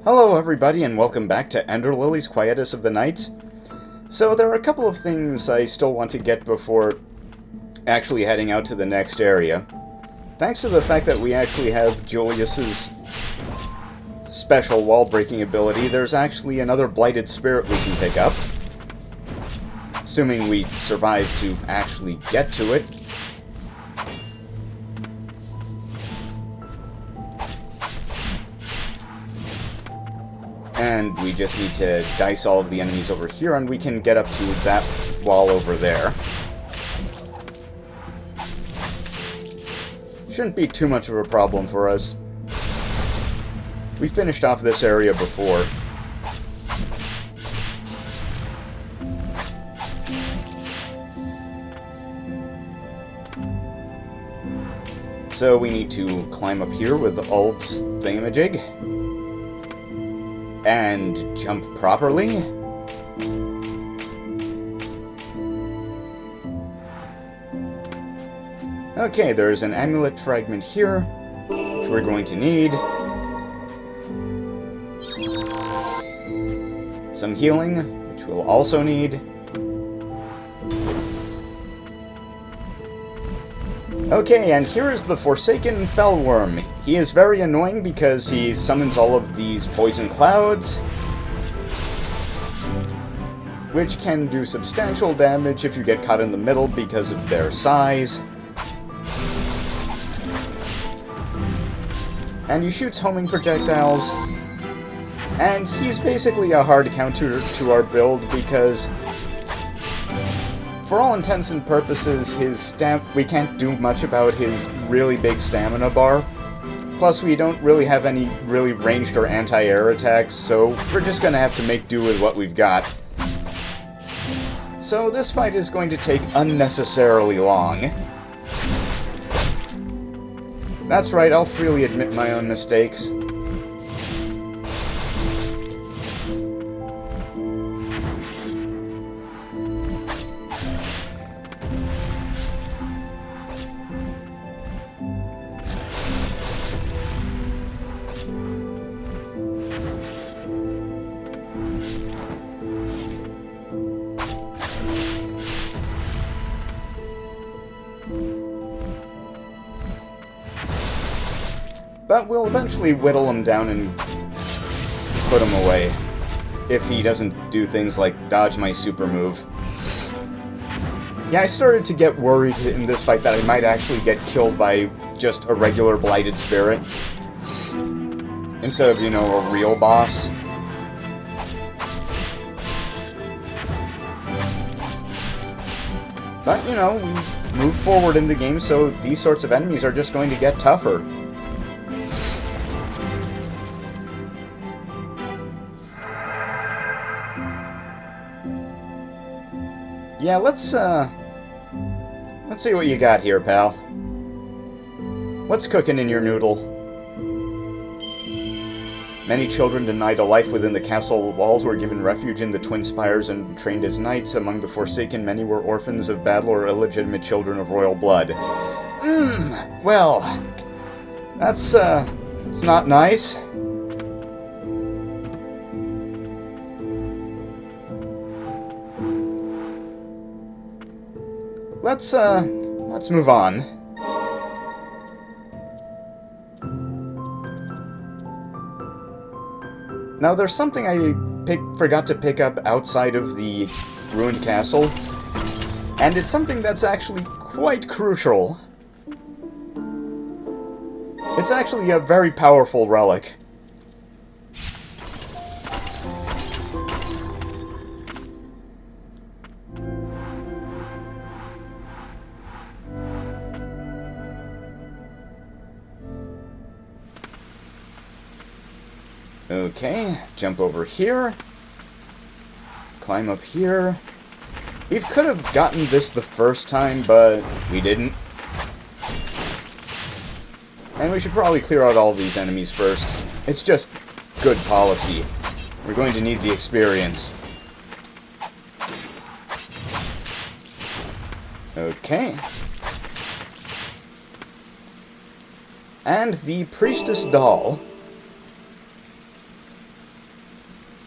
Hello everybody and welcome back to Ender Lilies, Quietus of the Nights. So there are a couple of things I still want to get before actually heading out to the next area. Thanks to the fact that we actually have Julius's special wall-breaking ability, there's actually another Blighted Spirit we can pick up. Assuming we survive to actually get to it. And we just need to dice all of the enemies over here, and we can get up to that wall over there. Shouldn't be too much of a problem for us. We finished off this area before. So we need to climb up here with Ulf's thingamajig. And jump properly. Okay, there's an amulet fragment here, which we're going to need. Some healing, which we'll also need. Okay, and here is the Forsaken Fellworm. He is very annoying because he summons all of these poison clouds, which can do substantial damage if you get caught in the middle because of their size. And he shoots homing projectiles, and he's basically a hard counter to our build because for all intents and purposes, we can't do much about his really big stamina bar. Plus, we don't really have any really ranged or anti-air attacks, so we're just gonna have to make do with what we've got. So this fight is going to take unnecessarily long. That's right, I'll freely admit my own mistakes. But we'll eventually whittle him down and put him away, if he doesn't do things like dodge my super move. Yeah, I started to get worried in this fight that I might actually get killed by just a regular Blighted Spirit, instead of, you know, a real boss. But, you know, we move forward in the game, so these sorts of enemies are just going to get tougher. Yeah, let's see what you got here, pal. What's cooking in your noodle? Many children denied a life within the castle walls were given refuge in the Twin Spires and trained as knights. Among the Forsaken, many were orphans of battle or illegitimate children of royal blood. Well, that's not nice. Let's move on. Now, there's something I forgot to pick up outside of the ruined castle, and it's something that's actually quite crucial. It's actually a very powerful relic. Okay, jump over here, climb up here. We could have gotten this the first time, but we didn't. And we should probably clear out all of these enemies first. It's just good policy. We're going to need the experience. Okay. And the Priestess Doll.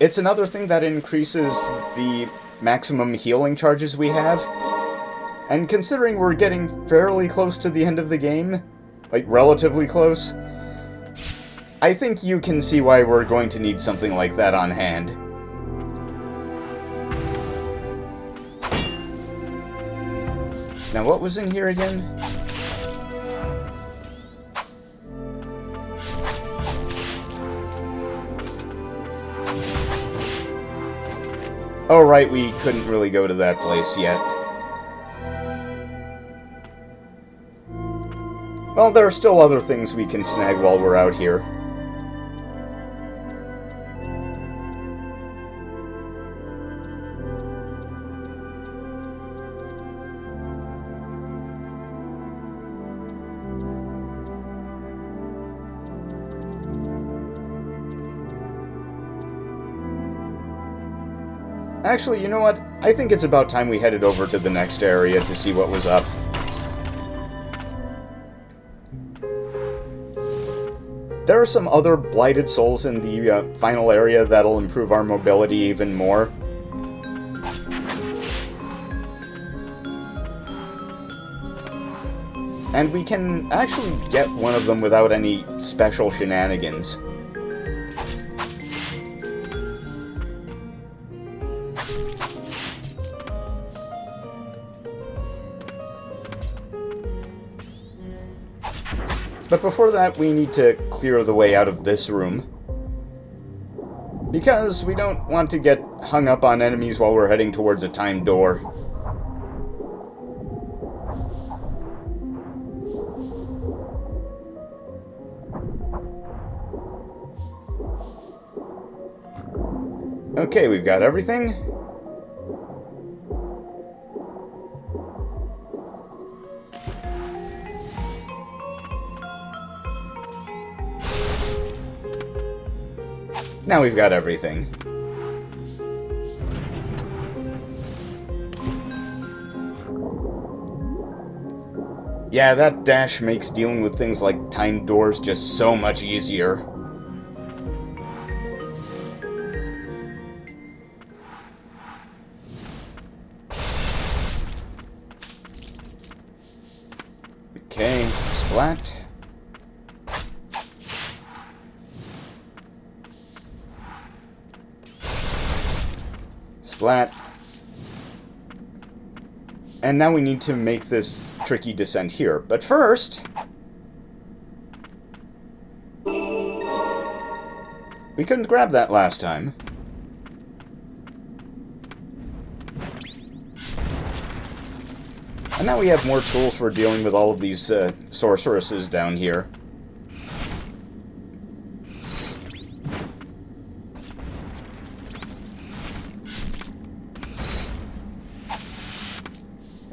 It's another thing that increases the maximum healing charges we have. And considering we're getting fairly close to the end of the game, like relatively close, I think you can see why we're going to need something like that on hand. Now what was in here again? Oh right, we couldn't really go to that place yet. Well, there are still other things we can snag while we're out here. Actually, you know what? I think it's about time we headed over to the next area to see what was up. There are some other blighted souls in the final area that'll improve our mobility even more. And we can actually get one of them without any special shenanigans. But before that, we need to clear the way out of this room. Because we don't want to get hung up on enemies while we're heading towards a timed door. Okay, we've got everything. Now we've got everything. Yeah, that dash makes dealing with things like timed doors just so much easier. Okay, splat. Splat. And now we need to make this tricky descent here. But first, we couldn't grab that last time. And now we have more tools for dealing with all of these sorceresses down here.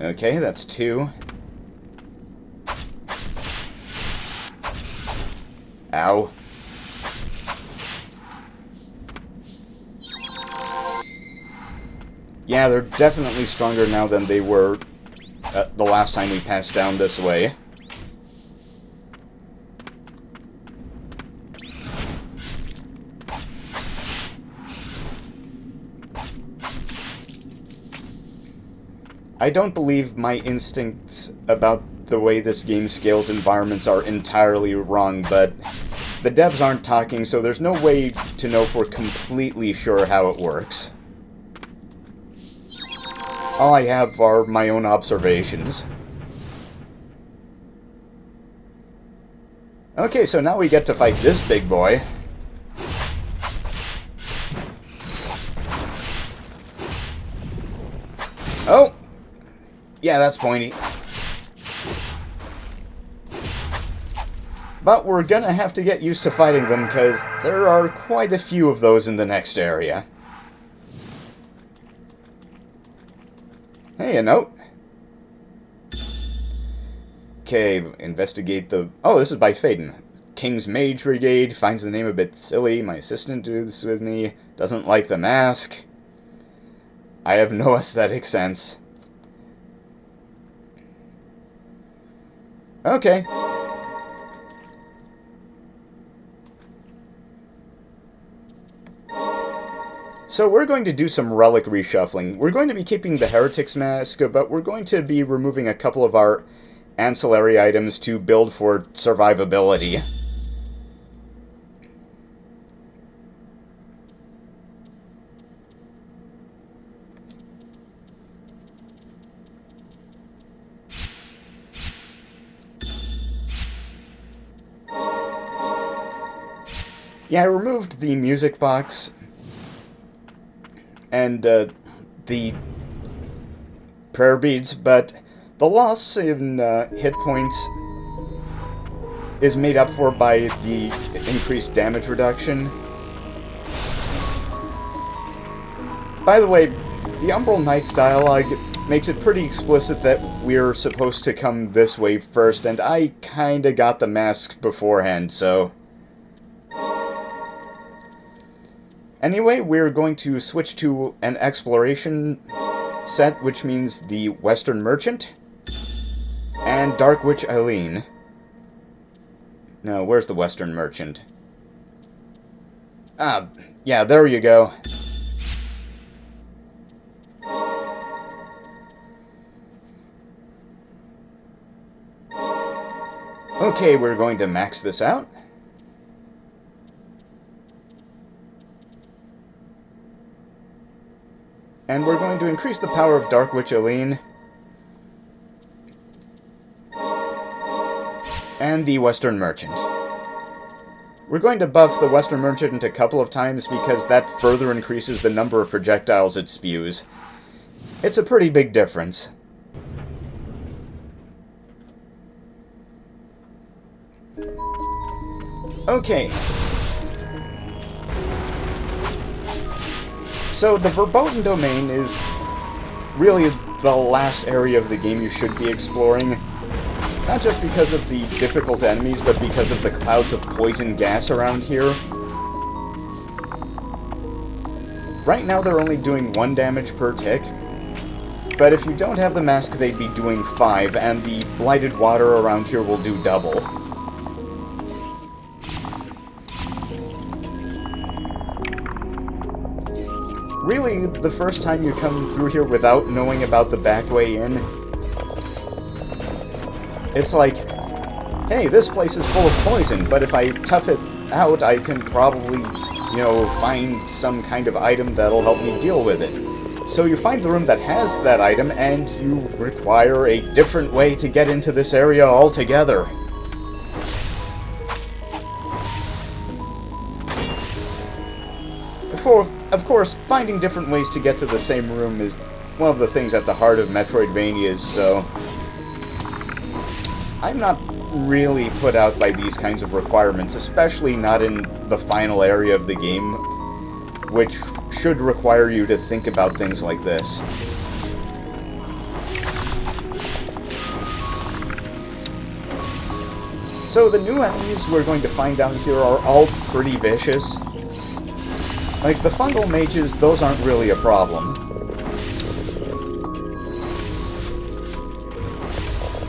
Okay, that's 2. Ow. Yeah, they're definitely stronger now than they were the last time we passed down this way. I don't believe my instincts about the way this game scales environments are entirely wrong, but the devs aren't talking, so there's no way to know if we're completely sure how it works. All I have are my own observations. Okay, so now we get to fight this big boy. Oh! Yeah, that's pointy. But we're gonna have to get used to fighting them, because there are quite a few of those in the next area. Hey, a note. Okay, investigate the... Oh, this is by Faden. King's Mage Brigade finds the name a bit silly. My assistant do this with me. Doesn't like the mask. I have no aesthetic sense. Okay. So we're going to do some relic reshuffling. We're going to be keeping the Heretic's Mask, but we're going to be removing a couple of our ancillary items to build for survivability. Yeah, I removed the music box and the prayer beads, but the loss in hit points is made up for by the increased damage reduction. By the way, the Umbral Knight's dialogue makes it pretty explicit that we're supposed to come this way first, and I kinda got the mask beforehand, so... Anyway, we're going to switch to an exploration set, which means the Western Merchant and Dark Witch Eileen. No, where's the Western Merchant? Ah, yeah, there you go. Okay, we're going to max this out. And we're going to increase the power of Dark Witch Eileen. And the Western Merchant. We're going to buff the Western Merchant a couple of times because that further increases the number of projectiles it spews. It's a pretty big difference. Okay. So the Verboten Domain is really the last area of the game you should be exploring. Not just because of the difficult enemies, but because of the clouds of poison gas around here. Right now they're only doing 1 damage per tick, but if you don't have the mask they'd be doing 5, and the blighted water around here will do double. Really, the first time you come through here without knowing about the back way in, it's like, hey, this place is full of poison, but if I tough it out, I can probably, you know, find some kind of item that'll help me deal with it. So you find the room that has that item, and you require a different way to get into this area altogether. Of course, finding different ways to get to the same room is one of the things at the heart of Metroidvanias, so... I'm not really put out by these kinds of requirements, especially not in the final area of the game, which should require you to think about things like this. So the new enemies we're going to find down here are all pretty vicious. Like, the fungal mages, those aren't really a problem.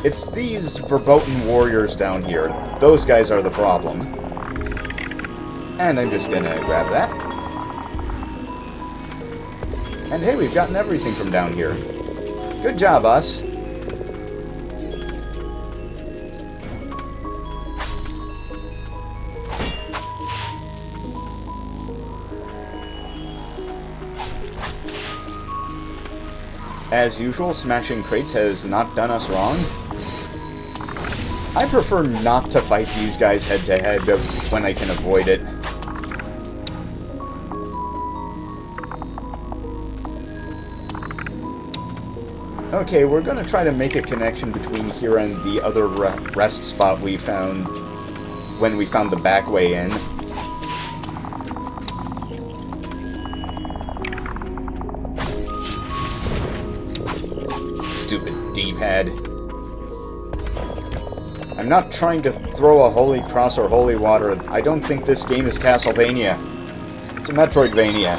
It's these Verboten warriors down here. Those guys are the problem. And I'm just gonna grab that. And hey, we've gotten everything from down here. Good job, us. As usual, smashing crates has not done us wrong. I prefer not to fight these guys head-to-head when I can avoid it. Okay, we're gonna try to make a connection between here and the other rest spot we found when we found the back way in. Stupid D-pad. I'm not trying to throw a holy cross or holy water. I don't think this game is Castlevania. It's a Metroidvania.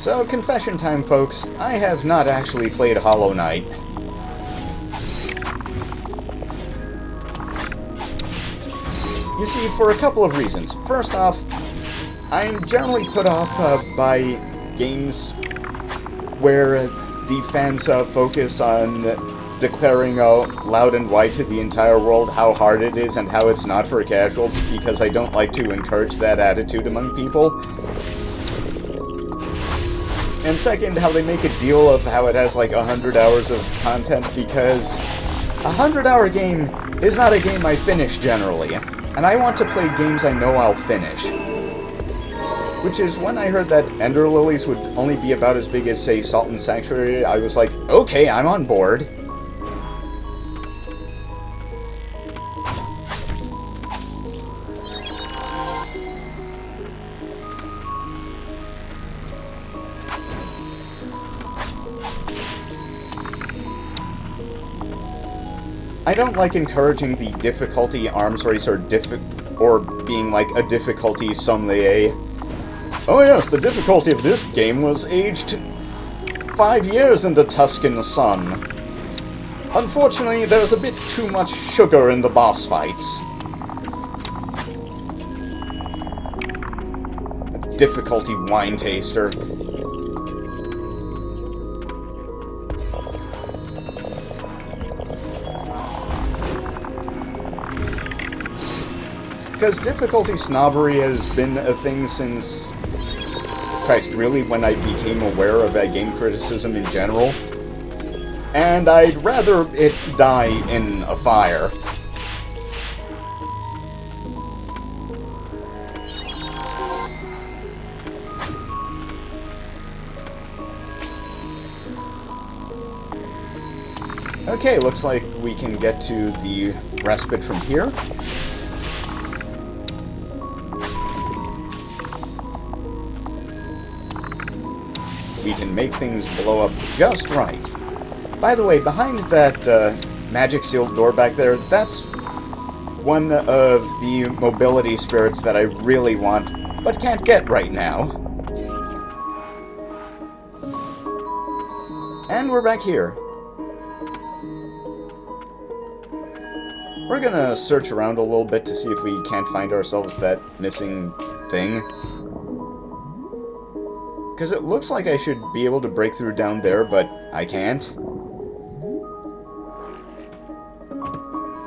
So, confession time, folks. I have not actually played Hollow Knight. You see, for a couple of reasons. First off, I'm generally put off by games where the fans focus on declaring loud and wide to the entire world how hard it is and how it's not for casuals, because I don't like to encourage that attitude among people. And second, how they make a deal of how it has like 100 hours of content, because a 100-hour game is not a game I finish generally, and I want to play games I know I'll finish. Which is, when I heard that Ender Lilies would only be about as big as, say, Salt and Sanctuary, I was like, okay, I'm on board. I don't like encouraging the difficulty arms race or being like a difficulty sommelier. Oh yes, the difficulty of this game was aged 5 years in the Tuscan sun. Unfortunately, there's a bit too much sugar in the boss fights. Difficulty wine taster. Because difficulty snobbery has been a thing since... Christ, really, when I became aware of game criticism in general. And I'd rather it die in a fire. Okay, looks like we can get to the respite from here. We can make things blow up just right. By the way, behind that magic sealed door back there, that's one of the mobility spirits that I really want, but can't get right now. And we're back here. We're gonna search around a little bit to see if we can't find ourselves that missing thing. Because it looks like I should be able to break through down there, but I can't.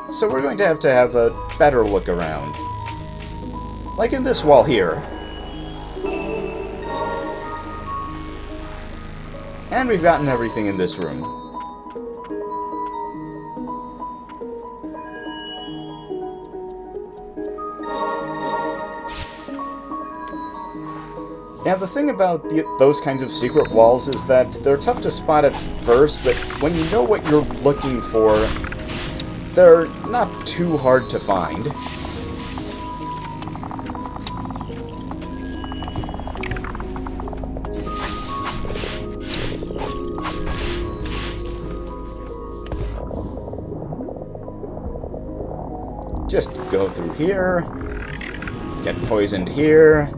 So we're going to have a better look around. Like in this wall here. And we've gotten everything in this room. Now, the thing about those kinds of secret walls is that they're tough to spot at first, but when you know what you're looking for, they're not too hard to find. Just go through here, get poisoned here.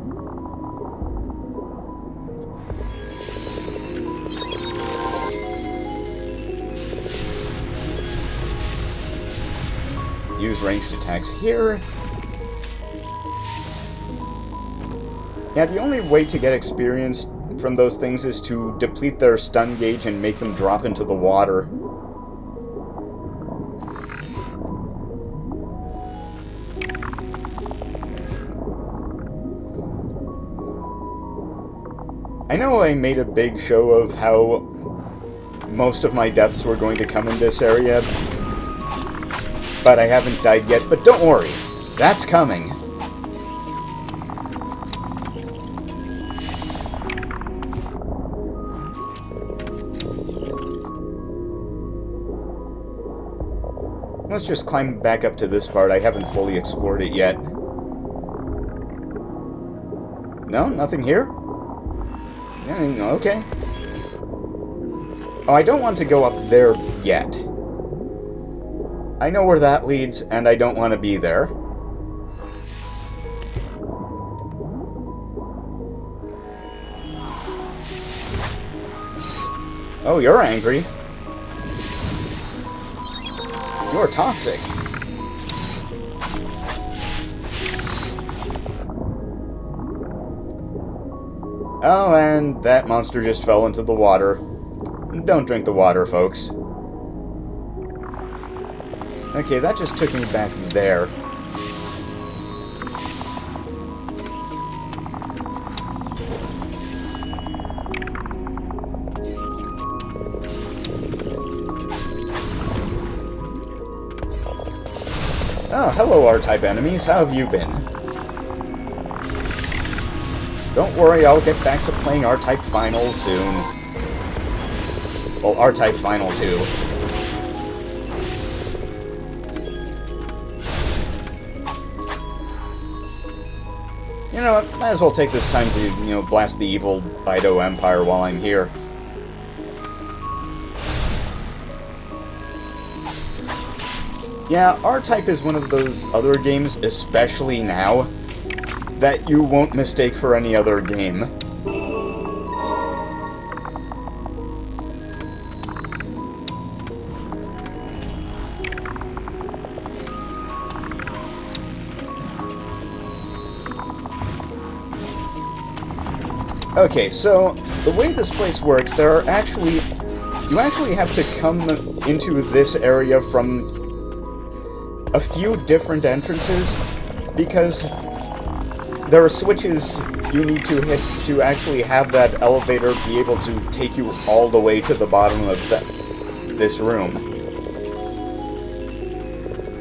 Use ranged attacks here. Yeah, the only way to get experience from those things is to deplete their stun gauge and make them drop into the water. I know I made a big show of how most of my deaths were going to come in this area, but I haven't died yet, but don't worry, that's coming. Let's just climb back up to this part. I haven't fully explored it yet. No? Nothing here? Okay. Oh, I don't want to go up there yet. I know where that leads, and I don't want to be there. Oh, you're angry. You're toxic. Oh, and that monster just fell into the water. Don't drink the water, folks. Okay, that just took me back there. Oh, hello, R-type enemies. How have you been? Don't worry, I'll get back to playing R-type Final soon. Well, R-type Final 2. You know what, might as well take this time to, blast the evil Bido Empire while I'm here. Yeah, R-Type is one of those other games, especially now, that you won't mistake for any other game. Okay, so the way this place works, you actually have to come into this area from a few different entrances, because there are switches you need to hit to actually have that elevator be able to take you all the way to the bottom of this room.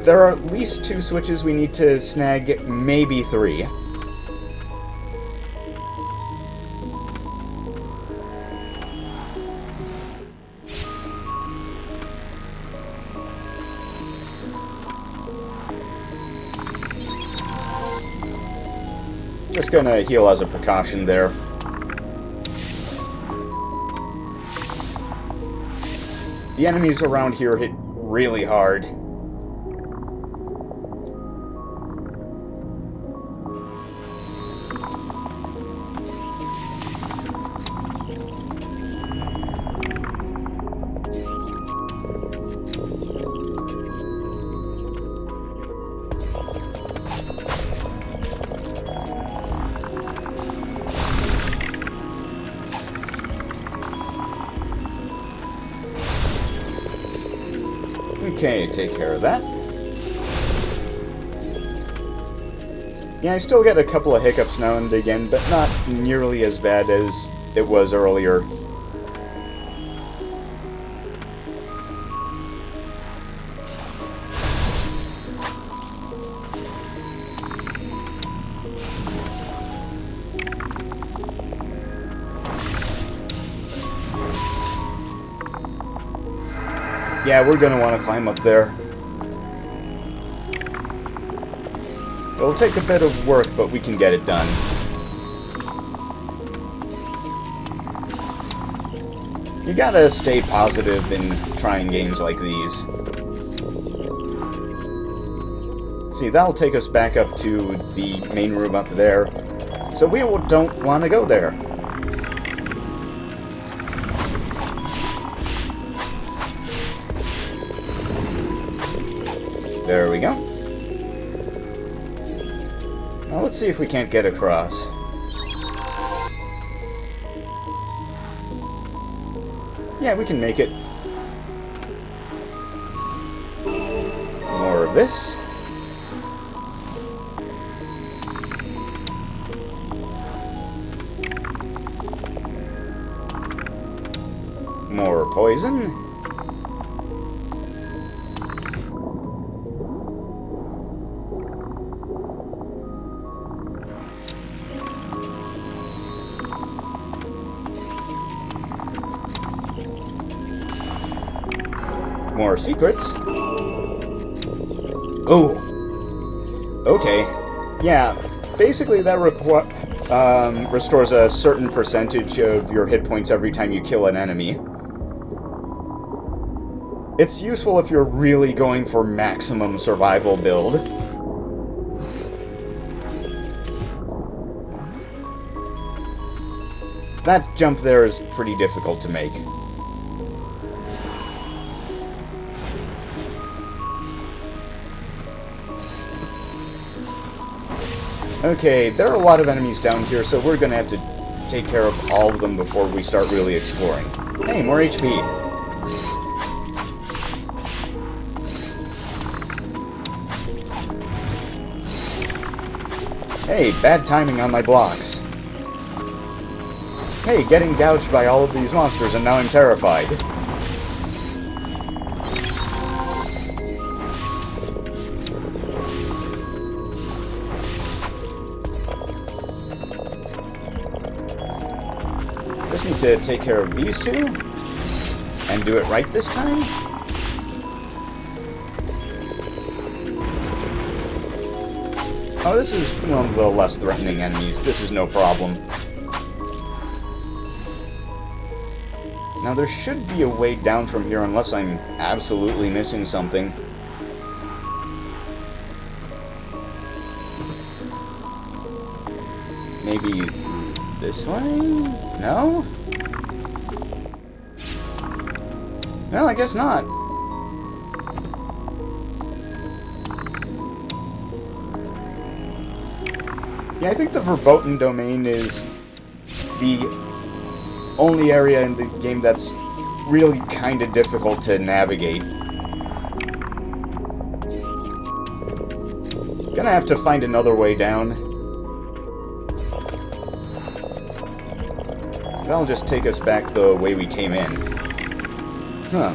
There are at least 2 switches we need to snag, maybe 3. Just gonna heal as a precaution there. The enemies around here hit really hard. Okay, take care of that. Yeah, I still get a couple of hiccups now and again, but not nearly as bad as it was earlier. Yeah, we're gonna want to climb up there. It'll take a bit of work, but we can get it done. You gotta stay positive in trying games like these. See, that'll take us back up to the main room up there, so we don't want to go there. There we go. Now let's see if we can't get across. Yeah, we can make it. More of this. More poison. More secrets. Oh. Okay. Yeah. Basically, that restores a certain percentage of your hit points every time you kill an enemy. It's useful if you're really going for maximum survival build. That jump there is pretty difficult to make. Okay, there are a lot of enemies down here, so we're gonna have to take care of all of them before we start really exploring. Hey, more HP. Hey, bad timing on my blocks. Hey, getting gouged by all of these monsters, and now I'm terrified. Just need to take care of these two, and do it right this time. Oh, this is one of the less threatening enemies. This is no problem. Now, there should be a way down from here unless I'm absolutely missing something. Maybe through this way? No? Well, I guess not. Yeah, I think the Verboten domain is the only area in the game that's really kind of difficult to navigate. Gonna have to find another way down. That'll just take us back the way we came in. Huh.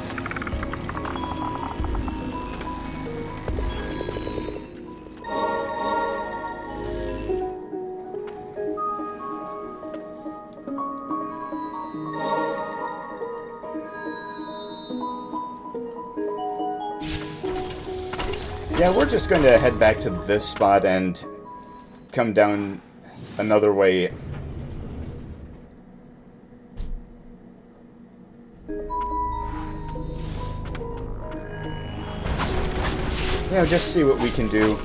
Yeah, we're just going to head back to this spot and come down another way. Yeah, just see what we can do.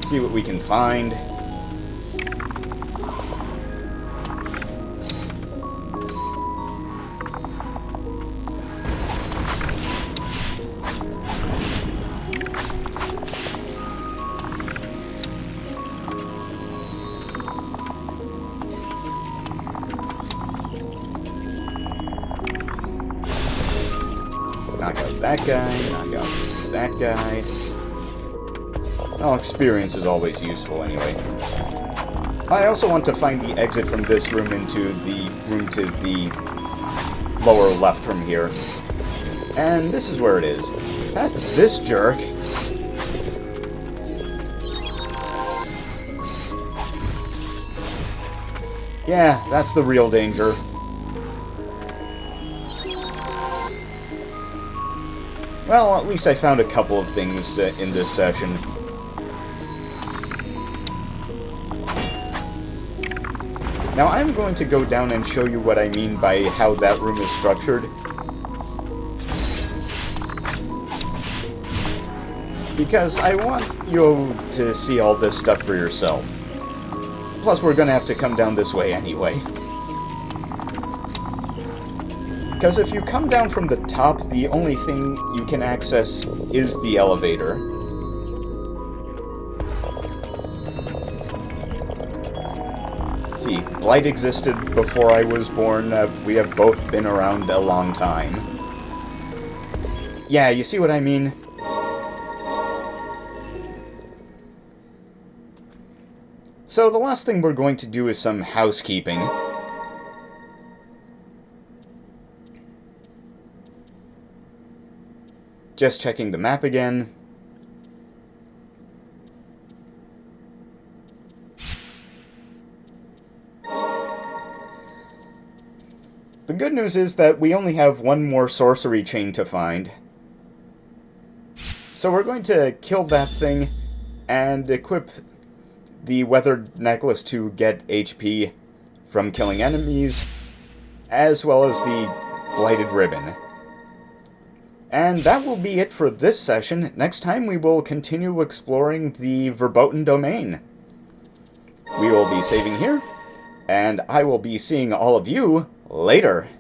See what we can find. Knock out that guy, knock out that guy. Well, experience is always useful anyway. I also want to find the exit from this room into the room to the lower left from here. And this is where it is. Past this jerk. Yeah, that's the real danger. Well, at least I found a couple of things in this session. Now I'm going to go down and show you what I mean by how that room is structured. Because I want you to see all this stuff for yourself. Plus, we're gonna have to come down this way anyway. Because if you come down from the top, the only thing you can access is the elevator. See, Blight existed before I was born. We have both been around a long time. Yeah, you see what I mean? So the last thing we're going to do is some housekeeping. Just checking the map again. The good news is that we only have one more sorcery chain to find. So we're going to kill that thing and equip the weathered necklace to get HP from killing enemies, as well as the blighted ribbon. And that will be it for this session. Next time we will continue exploring the Verboten domain. We will be saving here, and I will be seeing all of you later.